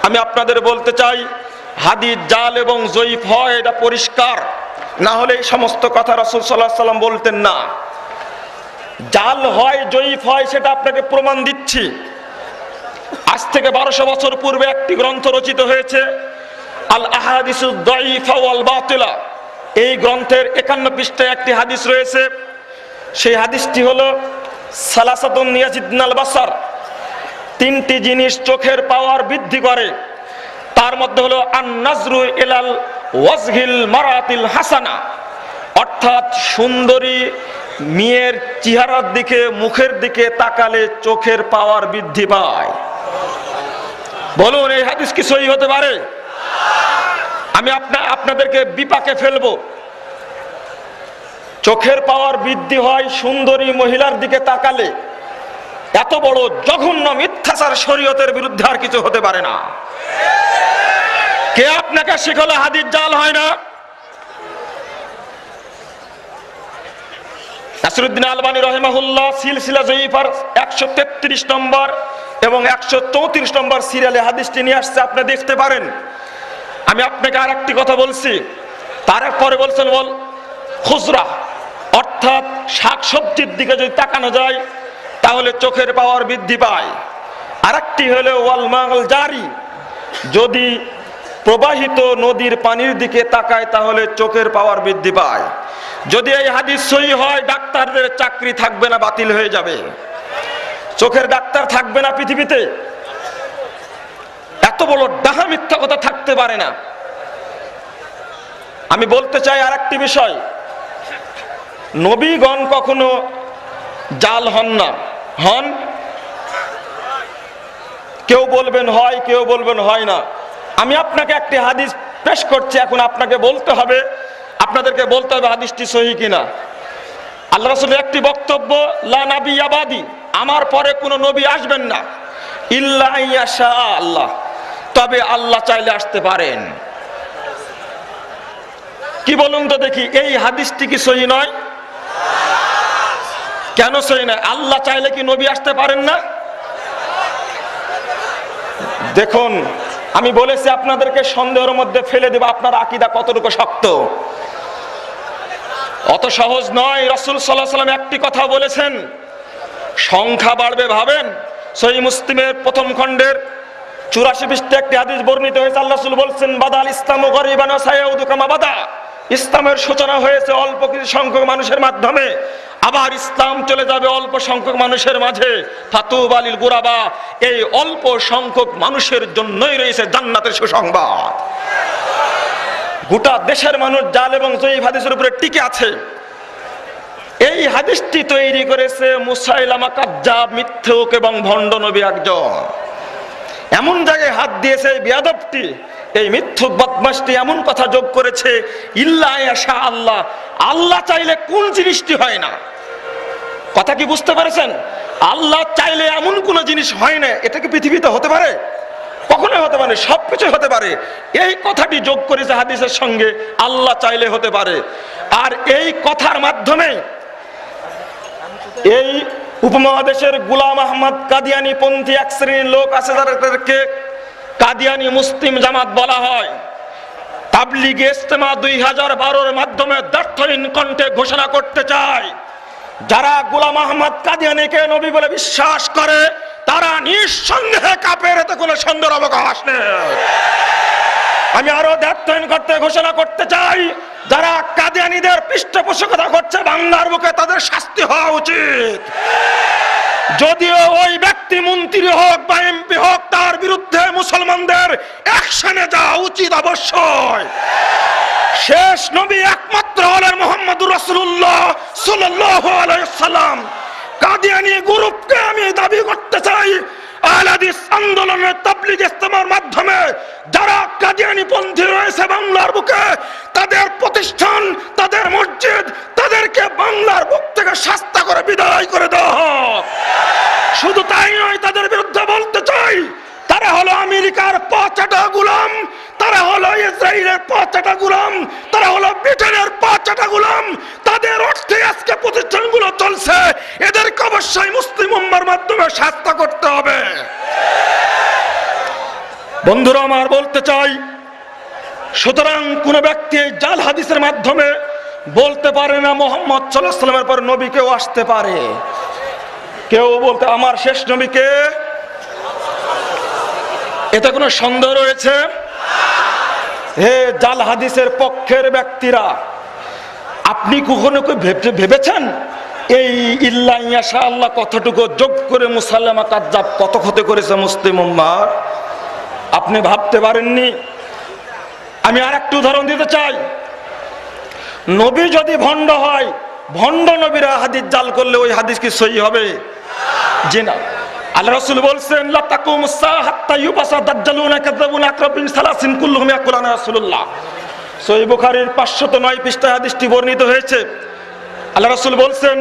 আমি আপনাদের বলতে চাই, হাদিস জাল এবং জয়ীফ হয় এটা পরিষ্কার, না হলে এই সমস্ত কথা রাসূল সাল্লাল্লাহু আলাইহি ওয়াসাল্লাম বলতেন না। জাল হয় জয়ীফ হয় সেটা আপনাকে প্রমাণ দিচ্ছি। আজ থেকে 1200 বছর পূর্বে একটি গ্রন্থ রচিত হয়েছে, আল আহাদিসুদ দাঈফা ওয়াল বাতিলা। এই গ্রন্থের 51 পৃষ্ঠায় একটি হাদিস রয়েছে। সেই হাদিসটি হলো সালাসাতুন ইয়াজিদনাল বাসার, তিনটি জিনিস চোখের পাওয়ার বৃদ্ধি করে। তার মধ্যে হলো আন নাজরু ইলাল ওয়াজহিল মারাতিল হাসানা, অর্থাৎ সুন্দরী মেয়ের চেহারার দিকে, মুখের দিকে তাকালে চোখের পাওয়ার বৃদ্ধি পায়। বলুন এই হাদিস কি সহিহ হতে পারে? আমি আপনাদেরকে বিপাকে ফেলবো। চোখের পাওয়ার বৃদ্ধি হয় সুন্দরী মহিলার দিকে তাকালে। এত বড় জঘন্য মিথ্যাচার শরীয়তের বিরুদ্ধে আর কিছু হতে পারে না। কে আপনাকে শিখালো হাদিস জাল হয় না? নাসিরউদ্দিন আলবানী রাহিমাহুল্লাহ সিলসিলা জয়ীফার 133 নম্বর এবং 134 নম্বর সিরিয়ালে হাদিসটি নিয়ে আসছে, আপনি দেখতে পারেন। আমি আপনাকে আর একটি কথা বলছি, তারপরে বলছেন বল খুজরা, অর্থাৎ শাকসবজির দিকে যদি তাকানো যায় তাহলে চোখের পাওয়ার বৃদ্ধি পায়। আরেকটি হলো ওয়াল মাল জারি, যদি প্রবাহিত নদীর পানির দিকে তাকায় তাহলে চোখের পাওয়ার বৃদ্ধি পায়। যদি এই হাদিস সহিহ হয়, ডাক্তারদের চাকরি থাকবে না, বাতিল হয়ে যাবে। চোখের ডাক্তার থাকবে না পৃথিবীতে। এত বড় ডাহা মিথ্যা কথা থাকতে পারে না। আমি বলতে চাই আর একটি বিষয়, নবীগণ কখনো জাল হন না। হন? কেউ বলবেন হয়, কেউ বলবেন হয় না। আমি আপনাকে একটি হাদিস পেশ করছি, এখন আপনাকে বলতে হবে, আপনাদেরকে বলতে হবে হাদিসটি সহিহ কিনা। আল্লাহ রাসূলের একটি বক্তব্য, লা নাবিয়্যা বাদি, আমার পরে কোনো নবী আসবেন না, ইল্লা ইয়াশা আল্লাহ, তবে আল্লাহ চাইলে আসতে পারেন। কি বলুন তো দেখি, এই হাদিসটি কি সহিহ নয়? কেন সহিহ নয়? আল্লাহ চাইলে কি নবী আসতে পারেন না? দেখুন, আমি বলেছি আপনাদেরকে সন্দেহের মধ্যে ফেলে দেব আপনার আকীদা কতটুকু শক্ত। অত সহজ নয়। রাসূল সাল্লাল্লাহু আলাইহি ওয়াসাল্লাম একটি কথা বলেছেন, সংখ্যা বাড়বে ভাবেন। সহিহ মুসলিমের প্রথম খণ্ডের 84 পৃষ্ঠায় একটি হাদিস বর্ণিত হয়েছে। আল্লাহ রাসূল বলেছেন, বাদাল ইসলামু গরিবান ওয়া সায়াউদু কামা বাদা, ইসলামের সূচনা হয়েছে অল্প কিছু সংখ্যক মানুষের মাধ্যমে, আবার ইসলাম চলে যাবে অল্প সংখ্যক মানুষের মাঝে। ফাতুবা লিল গুরাবা, এই অল্প সংখ্যক মানুষের জন্যই রয়েছে জান্নাতের সুসংবাদ। গোটা দেশের মানুষ জাল এবং জয়ীফ হাদিসের উপরে টিকে আছে। এই হাদিসটি তৈরি করেছে মুসাইলামা কাজ্জাব, মিথ্যুক এবং ভণ্ড নবী একজন। এমন জায়গায় হাত দিয়েছে এই বেয়াদবটি, এই মিথ্যুক বদমাশটি এমন কথা যোগ করেছে, ইল্লা ইয়াশা আল্লাহ, আল্লাহ চাইলে কোন জিনিসটি হয় না। কথা কি বুঝতে পেরেছেন? আল্লাহ চাইলে এমন কোন জিনিস হয় না, এটা কি পৃথিবীতে হতে পারে? কখনোই হতে পারে, সবকিছু হতে পারে। এই কথাটি যোগ করেছে হাদিসের সঙ্গে, আল্লাহ চাইলে হতে পারে। আর এই কথার মাধ্যমে এই উপমহাদেশের গোলাম আহমদ কাদিয়ানি পন্থী এক শ্রেণীর লোক আছে, যাদেরকে কাদিয়ানি মুসলিম জামাত বলা হয়। তাবলিগে ইজতেমা 2012-এর মাধ্যমে দ্ব্যর্থহীন কণ্ঠে ঘোষণা করতে চায়, যারা গোলাম আহমদ কাদিয়ানিকে নবী বলে বিশ্বাস করে তারা নিঃসন্দেহে কাফের, এতে কোনো সন্দেহের অবকাশ নেই। আমি আরো দ্ব্যর্থহীন করতে ঘোষণা করতে চাই, যারা কাদিয়ানীদের পৃষ্ঠপোষকতা করছে বাংলার বুকে, তাদের শাস্তি হওয়া উচিত। যদিও ওই ব্যক্তি মন্ত্রী হোক বা এমপি হোক, তার বিরুদ্ধে মুসলমানদের অ্যাকশনে যাওয়া উচিত অবশ্যই। শেষ নবী একমাত্র হলেন মুহাম্মদুর রাসূলুল্লাহ সাল্লাল্লাহু আলাইহি ওয়াসাল্লাম। কাদিয়ানী গ্রুপকে আমি দাবি করতে চাই, আহলে হাদিস আন্দোলনের তাবলীগ ইজতেমার মাধ্যমে যারা কাদিয়ানী পন্থী রয়েছে বাংলার বুকে, তাদের প্রতিষ্ঠান, তাদের মসজিদ, তাদেরকে বাংলার বুক থেকে শাস্তা করে বিদায় করে দেওয়া হোক। শুধু তাই নয়, তাদের বিরুদ্ধে বলতে চাই, তারা হলো আমেরিকার পাঁচটা গোলাম, তারা হলো ইসরায়েলের পাঁচটা গোলাম, তারা হলো ব্রিটেনের পাঁচটা গোলাম। তাদের অর্থে আজকে প্রতিষ্ঠানগুলো চলছে, এদেরকে অবশ্যই মুসলিম উম্মার মাধ্যমে শাস্তি করতে হবে। বন্ধুরা আমার, বলতে চাই, সুতরাং কোন ব্যক্তি জাল হাদিসের মাধ্যমে বলতে পারে না মুহাম্মদ সাল্লাল্লাহু আলাইহি ওয়াসাল্লামের পর নবী কেউ আসতে পারে। কেউ বলতে আমার শেষ নবীকে, এতে কোনো সন্দেহ রয়েছে? হে জাল হাদিসের পক্ষের ব্যক্তিরা, আপনি কখনো ভেবেছেন এই ইল্লা ইনশা আল্লাহ কতটুকু যোগ করে মুসাল্লামা কাজ্জাব কত ক্ষতি করেছে মুসলিম উম্মাহর? আপনি ভাবতে পারেননি। আমি আর একটা উদাহরণ দিতে চাই। নবী যদি ভণ্ড হয়, ভণ্ড নবীরা হাদিস জাল করলে ওই হাদিস কি সহি হবে? জি না। আল্লাহ রাসূল বলছেন লা তাকুমুস সাআ হাত্তা ইউবাসা দাজ্জালুনা কাযাবুনা আকরাবিন সালাসিন কুল্লুহুম ইয়াকুলুনা রাসূলুল্লাহ। সহিহ বুখারীর 509 পৃষ্ঠায় হাদিসটি বর্ণিত হয়েছে। আল্লাহ রাসূল বলছেন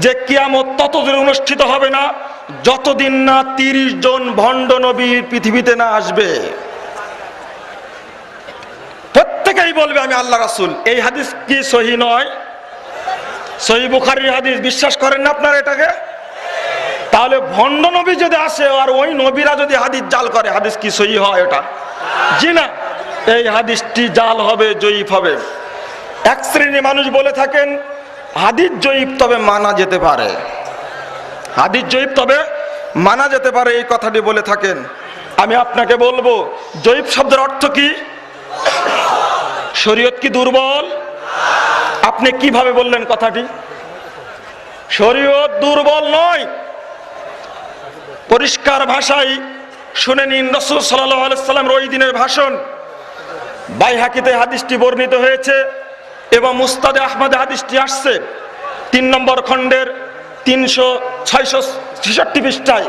যে কিয়ামত ততদিন অনুষ্ঠিত হবে না যতদিন না 30 জন ভণ্ড নবী পৃথিবীতে না আসবে। প্রত্যেকেই বলবে আমি আল্লাহ রাসূল। এই হাদিস কি সহিহ নয়? সহিহ বুখারীর হাদিস। বিশ্বাস করেন না আপনারা এটাকে? তাহলে ভণ্ড নবী যদি আসে আর ওই নবীরা যদি হাদিস জাল করে, হাদিস কি সহিহ হয় এটা? জি না, এই হাদিসটি জাল হবে, জয়ীফ হবে। এক শ্রেণীর মানুষ বলে থাকেন হাদিস জয়ীফ তবে মানা যেতে পারে, হাদিস জয়ীফ তবে মানা যেতে পারে, এই কথাটি বলে থাকেন। আমি আপনাকে বলবো জয়ীফ শব্দের অর্থ কি? শরীয়ত কি দুর্বল? আপনি কিভাবে বললেন কথাটি? শরীয়ত দুর্বল নয়। পরিষ্কার ভাষায় শুনে নিন রাসূল সাল্লাল্লাহু আলাইহি ওয়াসাল্লামের ওই দিনের ভাষণ। বাইহাকিতে হাদিসটি বর্ণিত হয়েছে এবং মুসনাদে আহমদে হাদিসটি আসছে 3 নম্বর খণ্ডের 666 পৃষ্ঠায়।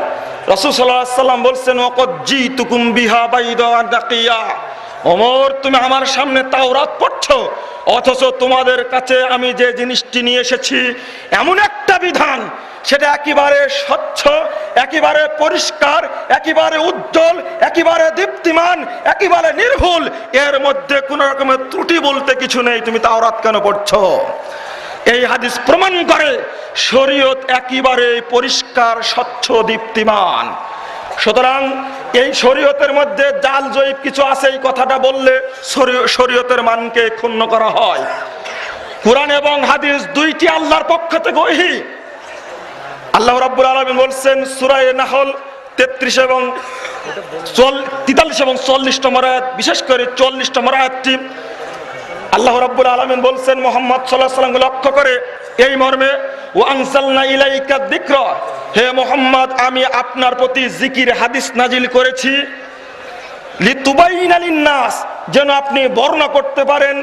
রাসূল সাল্লাল্লাহু আলাইহি ওয়াসাল্লাম বলছেন ওয়াকাদ জিতুকুম বিহা বাইদা দাকিয়া। ওমর, তুমি আমার সামনে তাওরাত পড়ছো, অথচ তোমাদের কাছে আমি যে জিনিসটি নিয়ে এসেছি এমন একটা বিধান, সেটা একেবারে স্বচ্ছ, একেবারে পরিষ্কার, একেবারে উজ্জ্বল, একেবারে দীপ্তিমান, একেবারে নির্ভুল, এর মধ্যে কোন রকমের ত্রুটি বলতে কিছু নেই। তুমি তাওরাত কেন পড়ছো? এই হাদিস প্রমাণ করে শরীয়ত একেবারে পরিষ্কার, স্বচ্ছ, দীপ্তিমান। সুতরাং এই শরীয়তের মধ্যে জাল জয়ীফ কিছু আছে, এই কথাটা বললে শরীয়তের মানকে ক্ষুণ্ণ করা হয়। কুরআন এবং হাদিস দুইটি আল্লাহর পক্ষ থেকে ওহী। আল্লাহ রাব্বুল আলামিন বলছেন সূরা নাহল 43 এবং 44 নম্বর আয়াত, বিশেষ করে 44 নম্বর আয়াতটি আল্লাহ রাব্বুল আলামিন বলছেন মুহাম্মদ সাল্লাল্লাহু আলাইহি ওয়াসাল্লামকে লক্ষ্য করে এই মর্মে, ওয়া আনজালনা ইলাইকা যিকরা, হে মুহাম্মদ আমি আপনার প্রতি জিকির হাদিস নাজিল করেছি, লিতুবাইয়িনা লিন-নাস, যেন আপনি বর্ণনা করতে পারেন,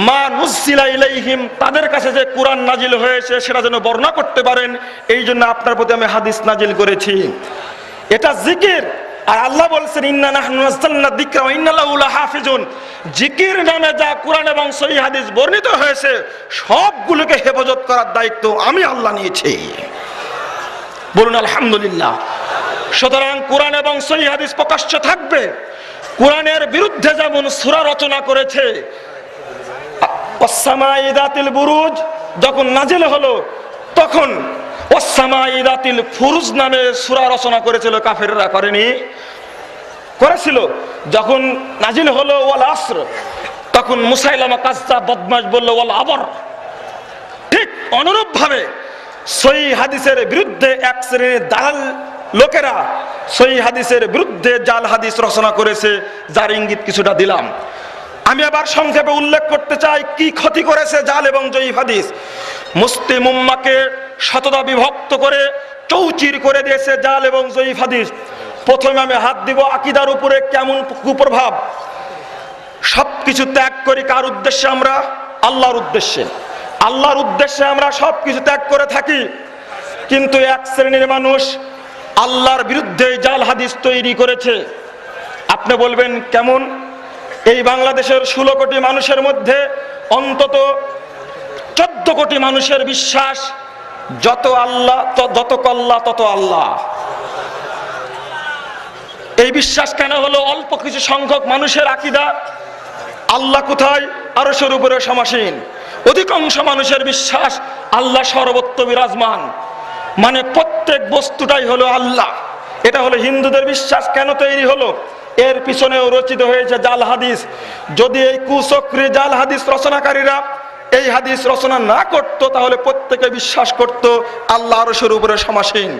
মা নুজিলা ইলাইহিম, তাদের কাছে যে কুরআন নাজিল হয়েছে সেটা যেন বর্ণনা করতে পারেন, এই জন্য আপনার প্রতি আমি হাদিস নাজিল করেছি। এটা জিকির। আর আল্লাহ বলছেন ইন্না নাহনু নাযালনা যিকরা ওয়া ইন্না লাহু লাহাফিজুন। জিকির নামে যা কুরআন এবং সহিহ হাদিস বর্ণিত হয়েছে সবগুলোকে হেফাজত করার দায়িত্ব আমি আল্লাহ নিয়েছি। বলুন আলহামদুলিল্লাহ। সুতরাং কুরআন এবং সহিহ হাদিস প্রকাশ্য থাকবে। কুরআনের বিরুদ্ধে যেমন সূরা রচনা করেছে, ওয়াস-সামাই যাতিল বুরুজ যখন নাজিল হলো তখন ওয়াস-সামাই যাতিল ফুরুজ নামে সূরা রচনা করেছিল কাফেররা, করেনি? করেছিল। যখন নাজিল হলো ওয়াল আসর, তখন মুসাইলামা কাজ্জাব বদমাশ বলল ওয়াল আবর। ঠিক অনুরূপ ভাবে সহিহ হাদিসের বিরুদ্ধে এক শ্রেণীর দালাল লোকেরা সহিহ হাদিসের বিরুদ্ধে জাল হাদিস রচনা করেছে, যার ইঙ্গিত কিছুটা দিলাম। আমি আবার সংক্ষেপে উল্লেখ করতে চাই কি ক্ষতি করেছে জাল এবং জয়ীফ হাদিস। মুসলিম উম্মাহকে শতদা বিভক্ত করে চৌচির করে দিয়েছে জাল এবং জয়ীফ হাদিস। প্রথমে আমি হাত দিব আকীদার উপরে কেমন কুপ্রভাব। সবকিছু ত্যাগ করি কার উদ্দেশ্যে? আমরা আল্লাহর উদ্দেশ্যে। আল্লাহর উদ্দেশ্যে আমরা সবকিছু ত্যাগ করে থাকি, কিন্তু এক শ্রেণীর মানুষ আল্লাহর বিরুদ্ধে জাল হাদিস তৈরি করেছে। আপনি বলবেন কেমন? এই বাংলাদেশের 16 কোটি মানুষের মধ্যে অন্তত 14 কোটি মানুষের বিশ্বাস যত আল্লাহ যত কল্লা তত আল্লাহ। এই বিশ্বাস কেন হলো? অল্প কিছু সংখ্যক মানুষের আকীদা আল্লাহ কোথায়? আরশের উপরে সমাসীন। অধিকাংশ মানুষের বিশ্বাস আল্লাহ সর্বত্র বিরাজমান, মানে প্রত্যেক বস্তুটাই হলো আল্লাহ। এটা হলো হিন্দুদের বিশ্বাস। কেন তৈরি হলো? এর পিছনেও রচিত হয়েছে জাল হাদিস। যদি এই কুচক্রী জাল হাদিস রচনাকারীরা এই হাদিস রচনা না করত, তাহলে প্রত্যেকে বিশ্বাস করত আল্লাহ আরশের উপরে সমাসীন।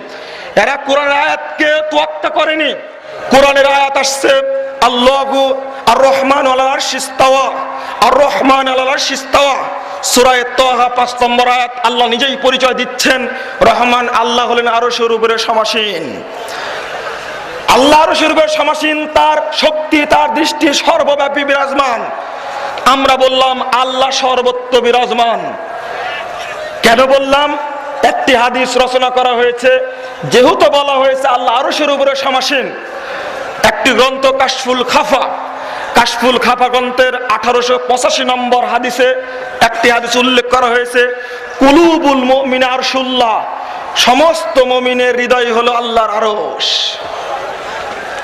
এরা কোরআনের আয়াতকে তোয়াক্কা করেনি। কোরআনের আয়াত আসছে আল্লাহু আর রহমান আলাল আরশি ইস্তাওয়া, আর রহমান আলাল আরশি ইস্তাওয়া। সূরা তাহা 5 নম্বর আয়াত আল্লাহ নিজেই পরিচয় দিচ্ছেন, রহমান আল্লাহ হলেন আরশের উপরে সমাসীন। আল্লাহ আরশের উপরে সমাসীন, তার শক্তি তার দৃষ্টি সর্বব্যাপী বিরাজমান। আমরা বললাম আল্লাহ সর্বত্র বিরাজমান। কেন বললাম? একটি হাদিস রচনা করা হয়েছে, যেহেতু বলা হয়েছে আল্লাহ আরশের উপরে সমাসীন। একটি গ্রন্থ কাশফুল খাফা, কাশফুল খাফা গ্রন্থের 1885 নম্বর হাদিসে একটি হাদিস উল্লেখ করা হয়েছে, কুলুবুল মুমিন আরশুল্লাহ, সমস্ত মুমিনের হৃদয় হলো আল্লাহর আরশ।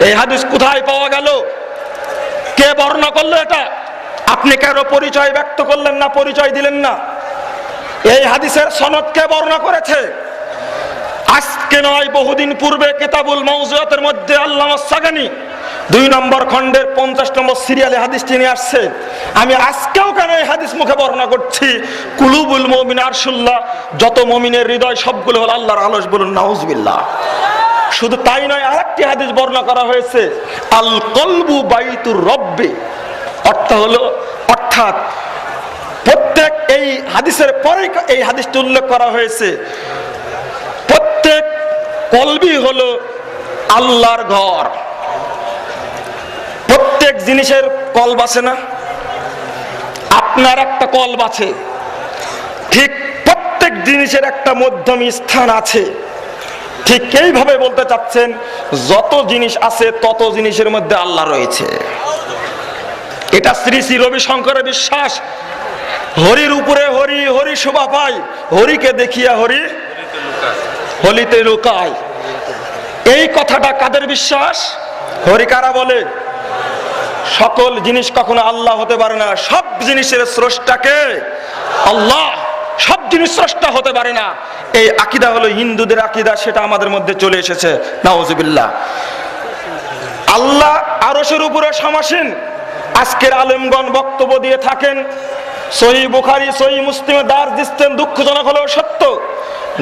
এই হাদিস কোথায় পাওয়া গেল? কে বর্ণনা করলো এটা? আপনি কেন পরিচয় ব্যক্ত করলেন না, পরিচয় দিলেন না? এই হাদিসের সনদ কে বর্ণনা করেছে? আজকে নয়, বহুদিন পূর্বে কিতাবুল মাউজুয়াতের মধ্যে আল্লামা সাগানি 2 নম্বর খণ্ডের 50 নম্বর সিরিয়ালে হাদিসটি নিয়ে আসছে। আমি আজকেও কেন এই হাদিস মুখে বর্ণনা করছি, কুলুবুল মুমিন আরশুল্লাহ, যত মুমিনের হৃদয় সবগুলো হলো আল্লাহর আরশ। বলুন নাউজুবিল্লাহ। শুধু তাই নয়, আরেকটি হাদিস বর্ণনা করা হয়েছে, আল কলবু বাইতুর রব্বি, অর্থাৎ প্রত্যেক, এই হাদিসের পরে এই হাদিসটি উল্লেখ করা হয়েছে, প্রত্যেক কলবি হলো আল্লাহর ঘর। প্রত্যেক জিনিসের কলব আছে না? আপনার একটা কলব আছে, ঠিক প্রত্যেক জিনিসের একটা মধ্যমী স্থান আছে। ঠিক এইভাবে বলতে চাচ্ছেন, যত জিনিস আছে তত জিনিসের মধ্যে আল্লাহ রয়েছে। এটা শ্রী শ্রী রবিশঙ্করের বিশ্বাস। হরির উপরে হরি, হরি শোভা পায়, হরিকে দেখিয়া হরি হলিতে লুকায়। এই কথাটা কাদের বিশ্বাস? হরি কারা বলে? সকল জিনিস কখনো আল্লাহ হতে পারে না। সব জিনিসের স্রষ্টাকে আল্লাহ, সব জিনিস স্রষ্টা হতে পারে না। এই আকীদা হলো হিন্দুদের আকীদা, সেটা আমাদের মধ্যে চলে এসেছে। নাউজুবিল্লাহ। আল্লাহ আরশের উপরে সমাসীন। আজকের আলেমগণ বক্তব্য দিয়ে থাকেন, সহিহ বুখারী সহিহ মুসলিমে দাঁড় দিচ্ছেন। দুঃখজনক হলেও সত্য,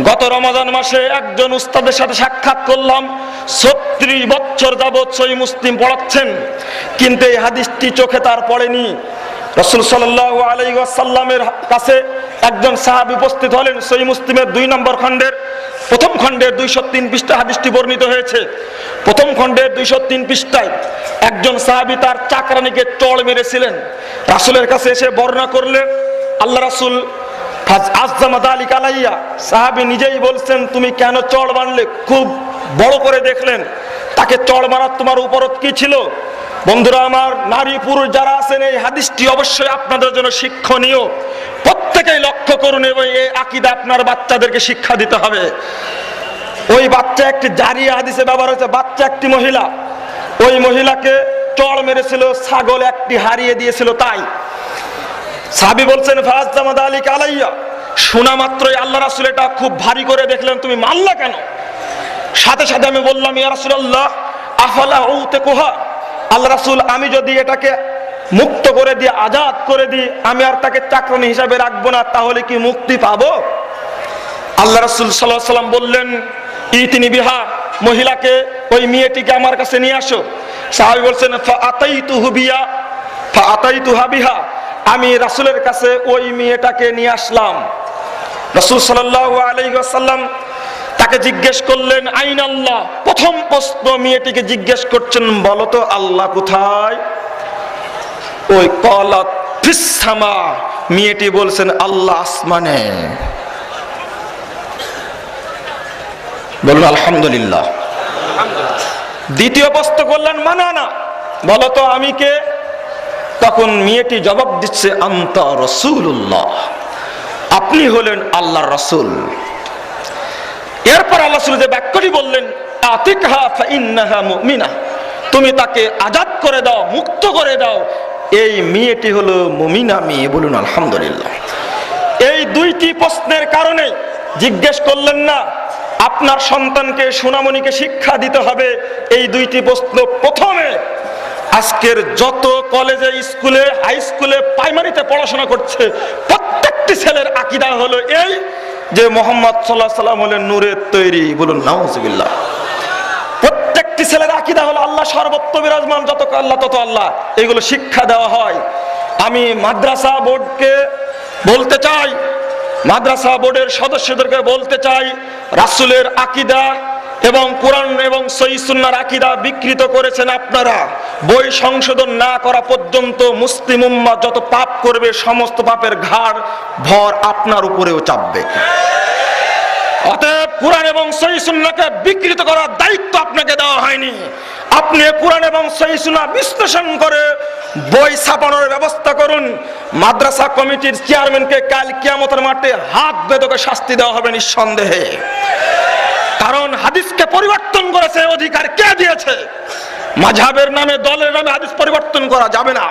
গত রমজান মাসে একজন উস্তাদের সাথে সাক্ষাৎ করলাম, 36 বছর যাবৎ সহিহ মুসলিম পড়াচ্ছেন, কিন্তু এই হাদিসটি চোখে তার পড়েনি। রাসূল সাল্লাল্লাহু আলাইহি ওয়াসাল্লামের কাছে একজন সাহাবী উপস্থিত হলেন। সহিহ মুসলিমের 2 নম্বর খণ্ডের প্রথম খণ্ডের 203 পৃষ্ঠা হাদিসটি বর্ণিত হয়েছে। প্রথম খণ্ডের 203 পৃষ্ঠায় একজন সাহাবী তার চাকরানিকে চড় মেরেছিলেন। রাসূলের কাছে এসে বর্ণনা করলেন, আল্লাহ রাসূল আযযামা যালিকা আলাইয়া, সাহাবী নিজেই বলছেন তুমি কেন চড় মারলে? খুব বড় করে দেখলেন, তাকে চড় মারার তোমার উপরত কি ছিল? বন্ধুরা আমার, নারী পুরুষ যারা আছেন, এই হাদিসটি অবশ্যই আপনাদের জন্য শিক্ষণীয়। প্রত্যেকেই লক্ষ্য করুন এবং এই আকীদা আপনার বাচ্চাদেরকে শিক্ষা দিতে হবে। ওই বাচ্চা, একটি জারিয়া হাদিসে ব্যবহার হয়েছে, বাচ্চা একটি মহিলা, ওই মহিলাকে চড় মেরেছিল, ছাগল একটি হারিয়ে দিয়েছিল। তাই সাহাবী বলছেন ফাযযামা যালিকা আলাইয়া, শোনা মাত্রই আল্লাহ রাসূল এটা খুব ভারী করে দেখলেন, তুমি মারলা কেন? সাথে সাথে আমি বললাম, ইয়া রাসূলুল্লাহ আফালা উতাকুহা, আল্লাহ রাসূল আমি যদি এটাকে মুক্ত করে দিই, আজাদ করে দিই, আমি আর তাকে চাকরানি হিসাবে রাখবো না, তাহলে কি মুক্তি পাবো? আল্লাহ রাসূল সাল্লাল্লাহু আলাইহি ওয়াসাল্লাম বললেন, ইতিনি বিহা, মহিলাকে, ওই মেয়েটিকে আমার কাছে নিয়ে আসো। সাহাবী বলছেন ফাআতাইতুহা বিহা, আমি রাসূলের কাছে ওই মেয়েটাকে নিয়ে আসলাম। রাসূল সাল্লাল্লাহু আলাইহি ওয়াসাল্লাম তাকে জিজ্ঞেস করলেন আইন আল্লাহ। প্রথম প্রশ্ন মেয়েটিকে জিজ্ঞেস করছেন, বলো তো আল্লাহ কোথায়? ওই কলাত ফিস সামা, মেয়েটি বলছেন আল্লাহ আসমানে। বলুন আলহামদুলিল্লাহ। দ্বিতীয় প্রশ্ন করলেন মানানা, বলো তো আমি কে? তখন মেয়েটি জবাব দিচ্ছে আনতা রাসূলুল্লাহ, আপনি হলেন আল্লাহর রাসূল। এরপর আল্লাহ রাসূল যে বাক্যটি বললেন, আতিকহা ফাইন্নাহা মুমিনা, তুমি তাকে আজাদ করে দাও, মুক্ত করে দাও, এই মেয়েটি হলো মুমিনা মেয়ে। বলুন আলহামদুলিল্লাহ। এই দুইটি প্রশ্নের কারণে জিজ্ঞেস করলেন না আপনার সন্তানকে, সোনামণিকে শিক্ষা দিতে হবে, এই দুইটি প্রশ্ন প্রথমে আজকের যত কলেজে, স্কুলে, হাই স্কুলে, প্রাইমারিতে পড়াশোনা করছে, প্রত্যেকটি ছেলের আকীদা হলো এই যে মুহাম্মদ সাল্লাল্লাহু আলাইহি ওয়াসাল্লাম হলেন নূরের তৈরি। বলুন নাউজুবিল্লাহ। প্রত্যেকটি ছেলের আকীদা হলো আল্লাহ সর্বত্র বিরাজমান, যত আল্লাহ তত আল্লাহ। এগুলো শিক্ষা দেওয়া হয়। আমি মাদ্রাসা বোর্ডকে বলতে চাই, মাদ্রাসা বোর্ডের সদস্যদেরকে বলতে চাই, রাসূলের আকীদা এবং কোরআন এবং সহিহ সুন্নাহর আকীদা বিকৃত করেছেন আপনারা। বই সংশোধন না করা পর্যন্ত মুসলিম উম্মাহ যত পাপ করবে, সমস্ত পাপের ঘাড় ভর আপনার উপরেও চাপবে। অতএব কোরআন এবং সহিহ সুন্নাহকে বিকৃত করার দায়িত্ব আপনাকে দেওয়া হয়নি। আপনি কোরআন এবং সহিহ সুন্নাহ বিশ্লেষণ করে বই ছাপানোর ব্যবস্থা করুন। মাদ্রাসা কমিটির চেয়ারম্যানকে কাল কিয়ামতের মাঠে হাত বেঁধে শাস্তি দেওয়া হবে নিঃসন্দেহে। কারণ হাদিসকে পরিবর্তন করেছে অধিকার কে দিয়েছে? মাযহাবের নামে, দলের নামে হাদিস পরিবর্তন করা যাবে না।